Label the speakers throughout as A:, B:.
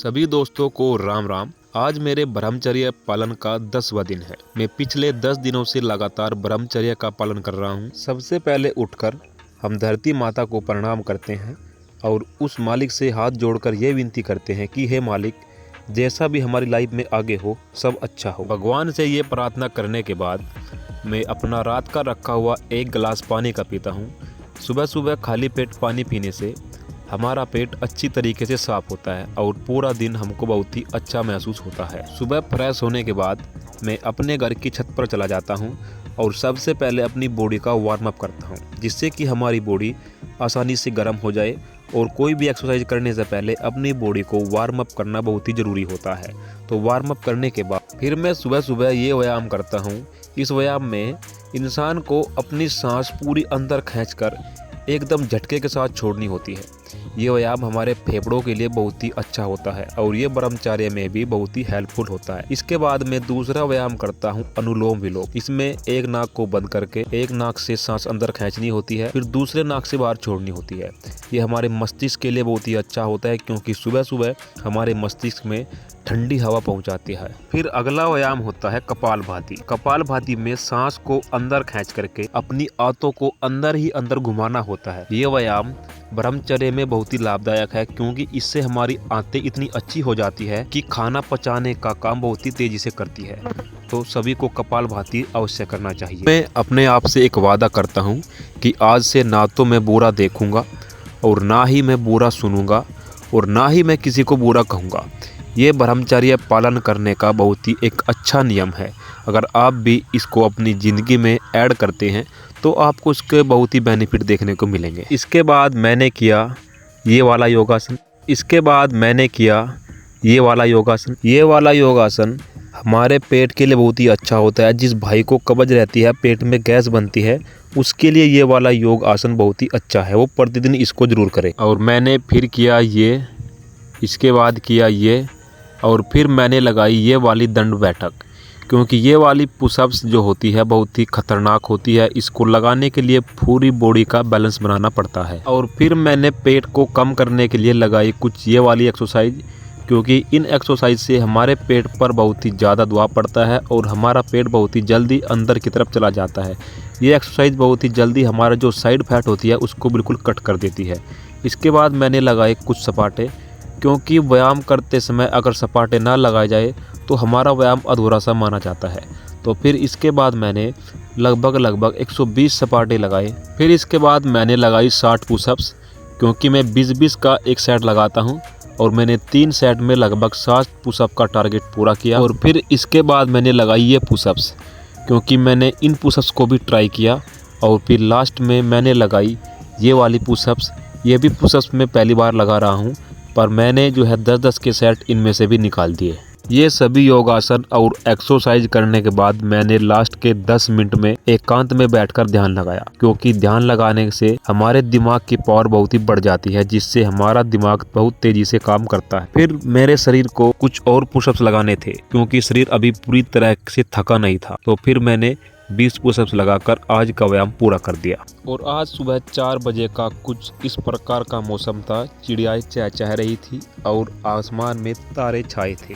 A: सभी दोस्तों को राम राम। आज मेरे ब्रह्मचर्य पालन का 10वां दिन है। मैं पिछले 10 दिनों से लगातार ब्रह्मचर्य का पालन कर रहा हूँ। सबसे पहले उठकर हम धरती माता को प्रणाम करते हैं और उस मालिक से हाथ जोड़कर ये विनती करते हैं कि हे मालिक, जैसा भी हमारी लाइफ में आगे हो सब अच्छा हो। भगवान से ये प्रार्थना करने के बाद मैं अपना रात का रखा हुआ 1 गिलास पानी का पीता हूँ। सुबह सुबह खाली पेट पानी पीने से हमारा पेट अच्छी तरीके से साफ होता है और पूरा दिन हमको बहुत ही अच्छा महसूस होता है। सुबह फ्रेश होने के बाद मैं अपने घर की छत पर चला जाता हूँ और सबसे पहले अपनी बॉडी का वार्म अप करता हूँ, जिससे कि हमारी बॉडी आसानी से गर्म हो जाए। और कोई भी एक्सरसाइज करने से पहले अपनी बॉडी को वार्म अप करना बहुत ही ज़रूरी होता है। तो वार्म अप करने के बाद फिर मैं सुबह सुबह ये व्यायाम करता हूँ। इस व्यायाम में इंसान को अपनी सांस पूरी अंदर खींचकर एकदम झटके के साथ छोड़नी होती है। ये व्यायाम हमारे फेफड़ों के लिए बहुत ही अच्छा होता है और ये ब्रह्मचर्य में भी बहुत ही हेल्पफुल होता है। इसके बाद मैं दूसरा व्यायाम करता हूँ अनुलोम विलोम। इसमें एक नाक को बंद करके एक नाक से सांस अंदर खींचनी होती है, फिर दूसरे नाक से बाहर छोड़नी होती है। ये हमारे मस्तिष्क के लिए बहुत ही अच्छा होता है, क्योंकि सुबह सुबह हमारे मस्तिष्क में ठंडी हवा पहुंचाती है। फिर अगला व्यायाम होता है कपालभाति। कपालभाति में सांस को अंदर खींच करके अपनी आंतों को अंदर ही अंदर घुमाना होता है। ये व्यायाम ब्रह्मचर्य में बहुत ही लाभदायक है, क्योंकि इससे हमारी आंतें इतनी अच्छी हो जाती है कि खाना पचाने का काम बहुत ही तेजी से करती है। तो सभी को कपालभाति अवश्य करना चाहिए। मैं अपने आप से एक वादा करता हूँ कि आज से ना तो मैं बुरा देखूंगा और ना ही मैं बुरा सुनूंगा और ना ही मैं किसी को बुरा कहूँगा। ये ब्रह्मचर्य पालन करने का बहुत ही एक अच्छा नियम है। अगर आप भी इसको अपनी ज़िंदगी में ऐड करते हैं तो आपको इसके बहुत ही बेनिफिट देखने को मिलेंगे। इसके बाद मैंने किया ये वाला योगासन। ये वाला योगासन हमारे पेट के लिए बहुत ही अच्छा होता है। जिस भाई को कब्ज रहती है, पेट में गैस बनती है, उसके लिए ये वाला योग आसन बहुत ही अच्छा है। वो प्रतिदिन इसको ज़रूर करें। और मैंने फिर किया ये, इसके बाद किया ये, और फिर मैंने लगाई ये वाली दंड बैठक, क्योंकि ये वाली पुशअप्स जो होती है बहुत ही खतरनाक होती है। इसको लगाने के लिए पूरी बॉडी का बैलेंस बनाना पड़ता है। और फिर मैंने पेट को कम करने के लिए लगाई कुछ ये वाली एक्सरसाइज, क्योंकि इन एक्सरसाइज से हमारे पेट पर बहुत ही ज़्यादा दबाव पड़ता है और हमारा पेट बहुत ही जल्दी अंदर की तरफ चला जाता है। ये एक्सरसाइज बहुत ही जल्दी हमारा जो साइड फैट होती है उसको बिल्कुल कट कर देती है। इसके बाद मैंने लगाए कुछ सपाटे, क्योंकि व्यायाम करते समय अगर सपाटे ना लगाए जाए तो हमारा व्यायाम अधूरा सा माना जाता है। तो फिर इसके बाद मैंने लगभग 120 सपाटे लगाए। फिर इसके बाद मैंने लगाई 60 पुशअप्स, क्योंकि मैं 20-20 का एक सेट लगाता हूं और मैंने 3 सेट में लगभग 60 पुशअप का टारगेट पूरा किया। और फिर इसके बाद मैंने लगाई ये पुशअप्स, क्योंकि मैंने इन पुशअप्स को भी ट्राई किया। और फिर लास्ट में मैंने लगाई ये वाली पुशअप्स। ये भी पुशअप्स मैं पहली बार लगा रहा हूँ, पर मैंने जो है 10-10 के सेट इनमें से भी निकाल दिए। ये सभी योगासन और एक्सरसाइज करने के बाद मैंने लास्ट के 10 मिनट में एकांत में बैठकर ध्यान लगाया, क्योंकि ध्यान लगाने से हमारे दिमाग की पावर बहुत ही बढ़ जाती है, जिससे हमारा दिमाग बहुत तेजी से काम करता है। फिर मेरे शरीर को कुछ और पुशअप्स लगाने थे, क्योंकि शरीर अभी पूरी तरह से थका नहीं था। तो फिर मैंने 20 पुशअप्स लगाकर आज का व्यायाम पूरा कर दिया। और आज सुबह 4 बजे का कुछ इस प्रकार का मौसम था। चिड़ियाएं चहचहा रही थी और आसमान में तारे छाए थे।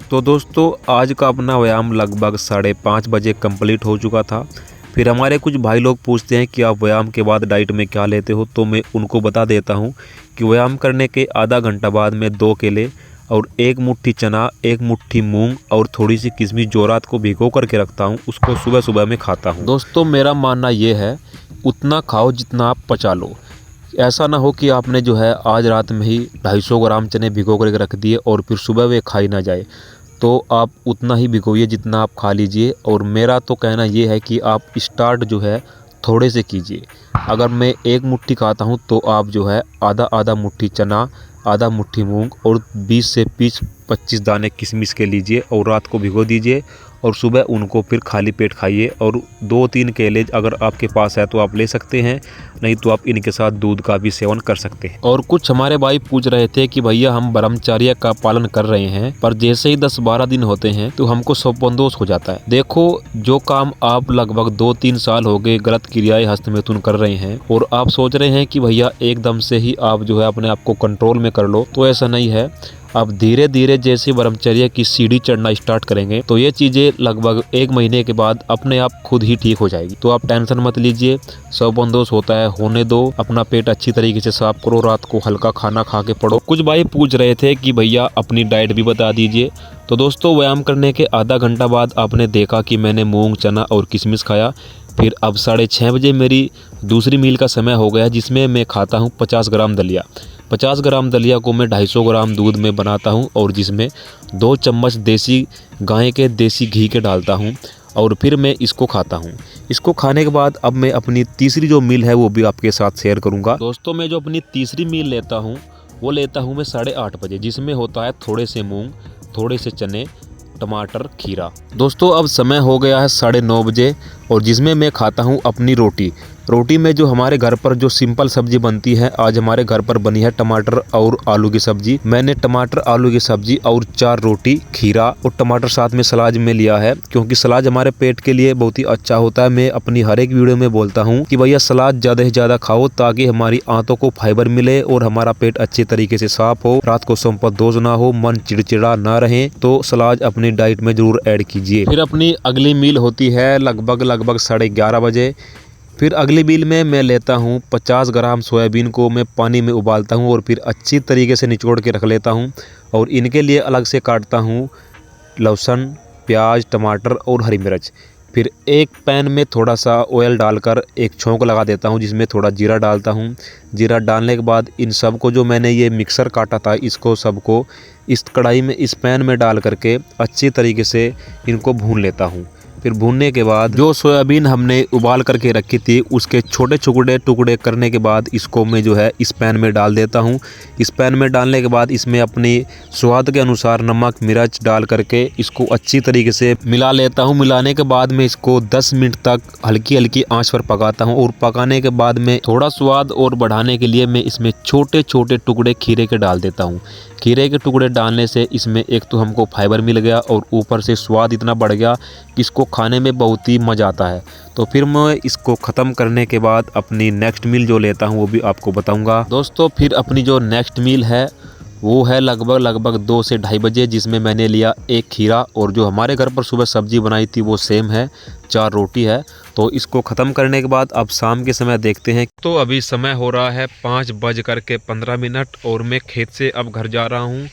A: तो दोस्तों, आज का अपना व्यायाम लगभग 5:30 बजे कंप्लीट हो चुका था। फिर हमारे कुछ भाई लोग पूछते हैं कि आप व्यायाम के बाद डाइट में क्या लेते हो, तो मैं उनको बता देता हूँ कि व्यायाम करने के आधा घंटा बाद मैं 2 केले और 1 मुट्ठी चना, 1 मुट्ठी मूंग और थोड़ी सी किशमिश जो रात को भिगो करके रखता हूँ, उसको सुबह सुबह में खाता हूँ। दोस्तों, मेरा मानना ये है, उतना खाओ जितना आप पचा लो। ऐसा ना हो कि आपने जो है आज रात में ही 250 ग्राम चने भिगो करके रख दिए और फिर सुबह वे खाई ना जाए। तो आप उतना ही भिगोइए जितना आप खा लीजिए। और मेरा तो कहना ये है कि आप स्टार्ट जो है थोड़े से कीजिए। अगर मैं 1 मुट्ठी खाता हूँ तो आप जो है आधा मुट्ठी चना, आधा मुट्ठी मूंग और 20 से 25 दाने किशमिश के लीजिए और रात को भिगो दीजिए। और सुबह उनको फिर खाली पेट खाइए। और 2-3 केले अगर आपके पास है तो आप ले सकते हैं, नहीं तो आप इनके साथ दूध का भी सेवन कर सकते हैं। और कुछ हमारे भाई पूछ रहे थे कि भैया हम ब्रह्मचर्य का पालन कर रहे हैं पर जैसे ही 10-12 दिन होते हैं तो हमको सौपंदोष हो जाता है। देखो, जो काम आप लगभग 2-3 साल हो गए गलत क्रियाएं हस्तमैथुन कर रहे हैं और आप सोच रहे हैं कि भैया एकदम से ही आप जो है अपने आप को कंट्रोल में कर लो, तो ऐसा नहीं है। आप धीरे धीरे जैसे ब्रह्मचर्य की सीढ़ी चढ़ना स्टार्ट करेंगे तो ये चीज़ें लगभग 1 महीने के बाद अपने आप खुद ही ठीक हो जाएगी। तो आप टेंशन मत लीजिए, सौपंदोष होता है होने दो, अपना पेट अच्छी तरीके से साफ करो, रात को हल्का खाना खा के पढ़ो। कुछ भाई पूछ रहे थे कि भैया अपनी डाइट भी बता दीजिए। तो दोस्तों, व्यायाम करने के आधा घंटा बाद आपने देखा कि मैंने मूंग, चना और किशमिश खाया। फिर अब 6:30 बजे मेरी दूसरी मील का समय हो गया जिसमें मैं खाता हूँ 50 ग्राम दलिया। 50 ग्राम दलिया को मैं 250 ग्राम दूध में बनाता हूँ और जिसमें 2 चम्मच देसी गाय के देसी घी के डालता हूँ और फिर मैं इसको खाता हूँ। इसको खाने के बाद अब मैं अपनी तीसरी जो मील है वो भी आपके साथ शेयर करूँगा। दोस्तों, मैं जो अपनी तीसरी मील लेता हूँ वो लेता हूँ मैं 8:30 बजे, जिसमें होता है थोड़े से मूंग, थोड़े से चने, टमाटर, खीरा। दोस्तों, अब समय हो गया है 9:30 बजे और जिसमें मैं खाता हूँ अपनी रोटी। रोटी में जो हमारे घर पर जो सिंपल सब्जी बनती है, आज हमारे घर पर बनी है टमाटर और आलू की सब्जी। मैंने टमाटर आलू की सब्जी और 4 रोटी, खीरा और टमाटर साथ में सलाद में लिया है, क्योंकि सलाद हमारे पेट के लिए बहुत ही अच्छा होता है। मैं अपनी हर एक वीडियो में बोलता हूँ कि भैया सलाद ज़्यादा से ज़्यादा खाओ ताकि हमारी आंतों को फाइबर मिले और हमारा पेट अच्छे तरीके से साफ हो, रात को संपदोष ना हो, मन चिड़चिड़ा ना रहे। तो सलाद अपनी डाइट में जरूर ऐड कीजिए। फिर अपनी अगली मील होती है लगभग 11:30 बजे। फिर अगली मील में मैं लेता हूँ 50 ग्राम सोयाबीन को मैं पानी में उबालता हूँ और फिर अच्छी तरीके से निचोड़ के रख लेता हूँ और इनके लिए अलग से काटता हूँ लहसुन, प्याज, टमाटर और हरी मिर्च। फिर एक पैन में थोड़ा सा ऑयल डालकर एक छौंक लगा देता हूँ जिसमें थोड़ा जीरा डालता हूँ। जीरा डालने के बाद इन सब को जो मैंने ये मिक्सर काटा था इसको सबको इस कढ़ाई में, इस पैन में डाल करके अच्छी तरीके से इनको भून लेता हूँ। फिर भूनने के बाद जो सोयाबीन हमने उबाल करके रखी थी उसके छोटे छोटे टुकड़े करने के बाद इसको मैं जो है इस पैन में डाल देता हूँ। इस पैन में डालने के बाद इसमें अपनी स्वाद के अनुसार नमक, मिर्च डाल करके इसको अच्छी तरीके से मिला लेता हूँ। मिलाने के बाद में इसको 10 मिनट तक हल्की हल्की आंच पर पकाता हूँ और पकाने के बाद में थोड़ा स्वाद और बढ़ाने के लिए मैं इसमें छोटे छोटे टुकड़े खीरे के डाल देता हूँ। खीरे के टुकड़े डालने से इसमें एक तो हमको फाइबर मिल गया और ऊपर से स्वाद इतना बढ़ गया कि इसको खाने में बहुत ही मज़ा आता है। तो फिर मैं इसको ख़त्म करने के बाद अपनी नेक्स्ट मील जो लेता हूँ वो भी आपको बताऊँगा। दोस्तों, फिर अपनी जो नेक्स्ट मील है वो है लगभग 2 से 2:30 बजे, जिसमें मैंने लिया एक खीरा और जो हमारे घर पर सुबह सब्जी बनाई थी वो सेम है, 4 रोटी है। तो इसको ख़त्म करने के बाद अब शाम के समय देखते हैं। तो अभी समय हो रहा है 5:15 और मैं खेत से अब घर जा रहा हूँ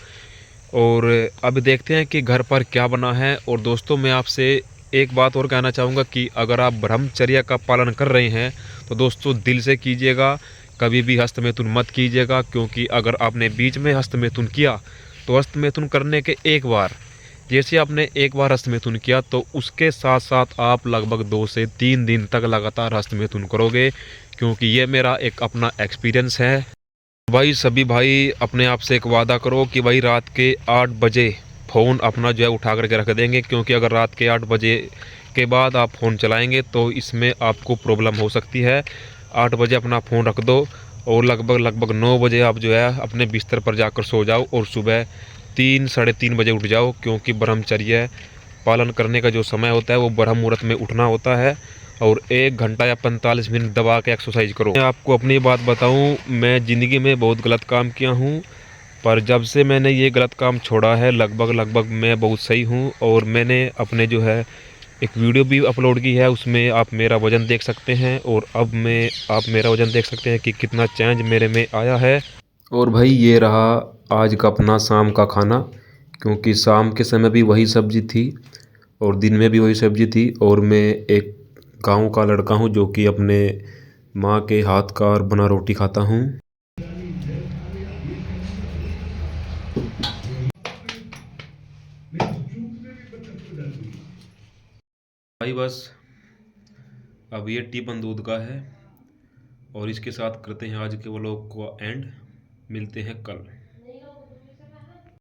A: और अब देखते हैं कि घर पर क्या बना है। और दोस्तों, मैं आपसे एक बात और कहना चाहूँगा कि अगर आप ब्रह्मचर्य का पालन कर रहे हैं तो दोस्तों दिल से कीजिएगा, कभी भी हस्तमैथुन मत कीजिएगा, क्योंकि अगर आपने बीच में हस्तमैथुन किया तो हस्तमैथुन करने के एक बार, जैसे आपने एक बार हस्तमैथुन किया तो उसके साथ साथ आप लगभग 2 से 3 दिन तक लगातार हस्तमैथुन करोगे, क्योंकि ये मेरा एक अपना एक्सपीरियंस है। भाई सभी भाई अपने आप से एक वादा करो कि भाई रात के 8 बजे फ़ोन अपना जो है उठा करके रख देंगे, क्योंकि अगर रात के 8 बजे के बाद आप फ़ोन चलाएंगे तो इसमें आपको प्रॉब्लम हो सकती है। 8 बजे अपना फ़ोन रख दो और लगभग 9 बजे आप जो है अपने बिस्तर पर जाकर सो जाओ और सुबह 3 साढ़े 3 बजे उठ जाओ, क्योंकि ब्रह्मचर्य पालन करने का जो समय होता है वो ब्रह्म मुहूर्त में उठना होता है और 1 घंटा या 45 मिनट दबा के एक्सरसाइज करो। मैं आपको अपनी बात बताऊं, मैं ज़िंदगी में बहुत गलत काम किया हूं, पर जब से मैंने ये गलत काम छोड़ा है लगभग मैं बहुत सही हूं। और मैंने अपने जो है एक वीडियो भी अपलोड की है, उसमें आप मेरा वज़न देख सकते हैं और अब मैं आप मेरा वज़न देख सकते हैं कि कितना चेंज मेरे में आया है। और भाई ये रहा आज का अपना शाम का खाना, क्योंकि शाम के समय भी वही सब्ज़ी थी और दिन में भी वही सब्ज़ी थी। और मैं एक गांव का लड़का हूं जो कि अपने माँ के हाथ का बना रोटी खाता हूं। भाई बस अब ये टीपन दूध का है और इसके साथ करते हैं आज के व्लॉग को एंड। मिलते हैं कल।